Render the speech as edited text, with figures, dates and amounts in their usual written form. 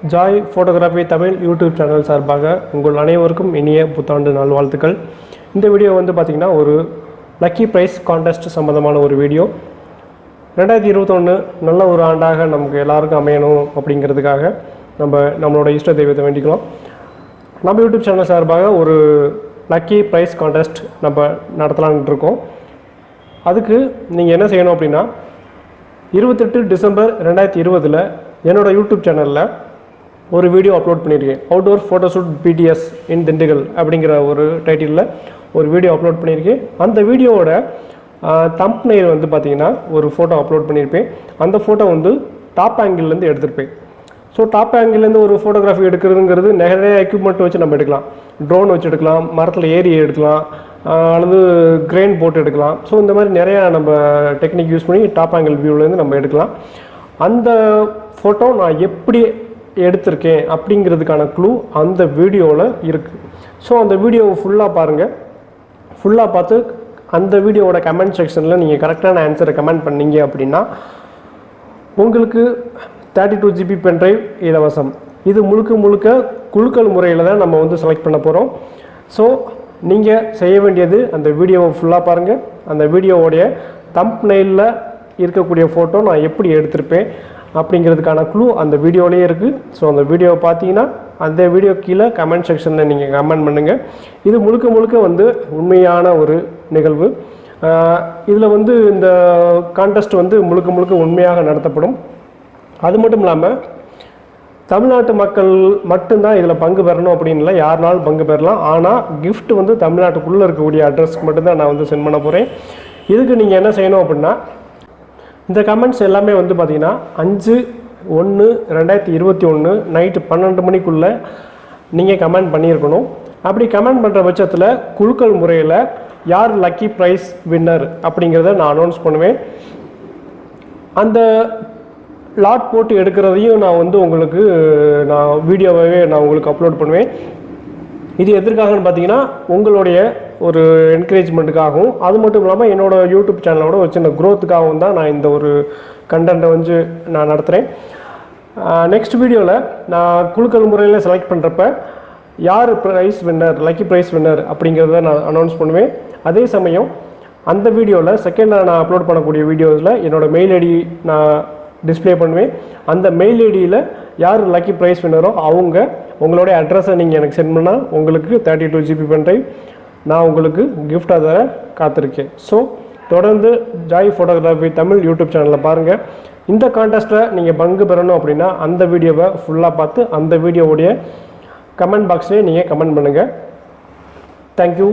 Joy photography Tamil YouTube channel சார்பாக உங்கள் அனைவருக்கும் இனிய புத்தாண்டு நல்வாழ்த்துக்கள். இந்த வீடியோ வந்து பார்த்திங்கன்னா ஒரு லக்கி ப்ரைஸ் கான்டெஸ்ட் சம்மந்தமான ஒரு வீடியோ. 2021 நல்ல ஒரு ஆண்டாக நமக்கு எல்லாருக்கும் அமையணும் அப்படிங்கிறதுக்காக நம்மளோட இஷ்ட தெய்வத்தை வேண்டிக்கலாம். நம்ம யூடியூப் சேனல் சார்பாக ஒரு லக்கி ப்ரைஸ் கான்டெஸ்ட் நம்ம நடத்தலான்ட்டு இருக்கோம். அதுக்கு நீங்கள் என்ன செய்யணும் அப்படின்னா 28 டிசம்பர் 2020 என்னோடய யூடியூப் சேனலில் ஒரு வீடியோ அப்லோட் பண்ணியிருக்கேன். அவுட்டோர் ஃபோட்டோஷூட் BTS இன் திண்டுக்கல் அப்படிங்கிற ஒரு டைட்டிலில் ஒரு வீடியோ அப்லோட் பண்ணியிருக்கேன். அந்த வீடியோவோட தம்ப்நெயில் வந்து பார்த்திங்கன்னா ஒரு ஃபோட்டோ அப்லோட் பண்ணியிருப்பேன். அந்த ஃபோட்டோ வந்து டாப் ஆங்கிள்லேருந்து எடுத்திருப்பேன். ஸோ டாப் ஆங்கிள்லேருந்து ஒரு ஃபோட்டோகிராஃபி எடுக்கிறதுங்கிறது நிறைய எக்யூப்மெண்ட் வச்சு நம்ம எடுக்கலாம். ட்ரோன் வச்சு எடுக்கலாம், மரத்தில் ஏறி எடுக்கலாம், அல்லது கிரெயின் போட்டு எடுக்கலாம். ஸோ இந்த மாதிரி நிறையா நம்ம டெக்னிக் யூஸ் பண்ணி டாப் ஆங்கிள் வியூவிலேருந்து நம்ம எடுக்கலாம். அந்த ஃபோட்டோ நான் எப்படி எடுத்திருக்கேன் அப்படிங்கிறதுக்கான க்ளூ அந்த வீடியோவில் இருக்குது. ஸோ அந்த வீடியோவை ஃபுல்லாக பாருங்கள். ஃபுல்லாக பார்த்து அந்த வீடியோவோட கமெண்ட் செக்ஷனில் நீங்கள் கரெக்டான ஆன்சரை கமெண்ட் பண்ணீங்க அப்படின்னா உங்களுக்கு 32 GB பென்ட்ரைவ் இலவசம். இது முழுக்க குழுக்கள் முறையில் தான் நம்ம வந்து செலக்ட் பண்ண போகிறோம். ஸோ நீங்கள் செய்ய வேண்டியது அந்த வீடியோவை ஃபுல்லாக பாருங்கள். அந்த வீடியோவோடைய தம்ப்நெயிலில் இருக்கக்கூடிய ஃபோட்டோ நான் எப்படி எடுத்திருப்பேன் அப்படிங்கிறதுக்கான க்ளூ அந்த வீடியோலேயே இருக்குது. ஸோ அந்த வீடியோவை பார்த்தீங்கன்னா அந்த வீடியோ கீழே கமெண்ட் செக்ஷனில் நீங்கள் கமெண்ட் பண்ணுங்கள். இது முழுக்க வந்து உண்மையான ஒரு நிகழ்வு. இதில் வந்து இந்த கான்டெஸ்ட் வந்து முழுக்க உண்மையாக நடத்தப்படும். அது மட்டும் இல்லாமல் தமிழ்நாட்டு மக்கள் மட்டும்தான் இதில் பங்கு பெறணும் அப்படின்னு இல்லை, யாருனாலும் பங்கு பெறலாம். ஆனால் கிஃப்ட் வந்து தமிழ்நாட்டுக்குள்ளே இருக்கக்கூடிய அட்ரஸ்க்கு மட்டும்தான் நான் வந்து சென்ட் பண்ண போகிறேன். இதுக்கு நீங்கள் என்ன செய்யணும் அப்படின்னா இந்த கமெண்ட்ஸ் எல்லாமே வந்து பார்த்திங்கன்னா 5/1/2021 நைட்டு 12 மணிக்குள்ளே நீங்கள் கமெண்ட் பண்ணியிருக்கணும். அப்படி கமெண்ட் பண்ணுற பட்சத்தில் குழுக்கள் முறையில் யார் லக்கி ப்ரைஸ் வின்னர் அப்படிங்கிறத நான் அனௌன்ஸ் பண்ணுவேன். அந்த லாட் போட்டு எடுக்கிறதையும் நான் வந்து உங்களுக்கு வீடியோவாகவே நான் உங்களுக்கு அப்லோட் பண்ணுவேன். இது எதற்காகன்னு பார்த்தீங்கன்னா உங்களுடைய ஒரு என்கரேஜ்மெண்ட்டுக்காகவும், அது மட்டும் இல்லாமல் என்னோடய யூடியூப் சேனலோட ஒரு சின்ன க்ரோத்துக்காகவும் தான் நான் இந்த ஒரு கண்டென்ட்டை வந்து நான் நடத்துகிறேன். நெக்ஸ்ட் வீடியோவில் நான் குழுக்கள் முறையில் செலக்ட் பண்ணுறப்ப யார் prize winner, lucky prize winner அப்படிங்கிறத நான் அனௌன்ஸ் பண்ணுவேன். அதே சமயம் அந்த வீடியோவில் செகண்டாக நான் அப்லோட் பண்ணக்கூடிய வீடியோஸில் என்னோடய மெயில் ஐடி நான் டிஸ்பிளே பண்ணுவேன். அந்த மெயில் ஐடியில் யார் லக்கி ப்ரைஸ் வின்னரோ உங்களுடைய அட்ரஸை நீங்கள் எனக்கு சென்ட் பண்ணால் உங்களுக்கு 32 GB பென்ட்ரைவ் நான் உங்களுக்கு கிஃப்டாக தர காத்திருக்கேன். ஸோ தொடர்ந்து ஜாய் ஃபோட்டோகிராஃபி தமிழ் யூடியூப் சேனலில் பாருங்கள். இந்த கான்டெஸ்ட்டில் நீங்கள் பங்கு பெறணும் அப்படின்னா அந்த வீடியோவை ஃபுல்லாக பார்த்து அந்த வீடியோவுடைய கமெண்ட் பாக்ஸ்லேயே நீங்கள் கமெண்ட் பண்ணுங்கள். தேங்க்யூ.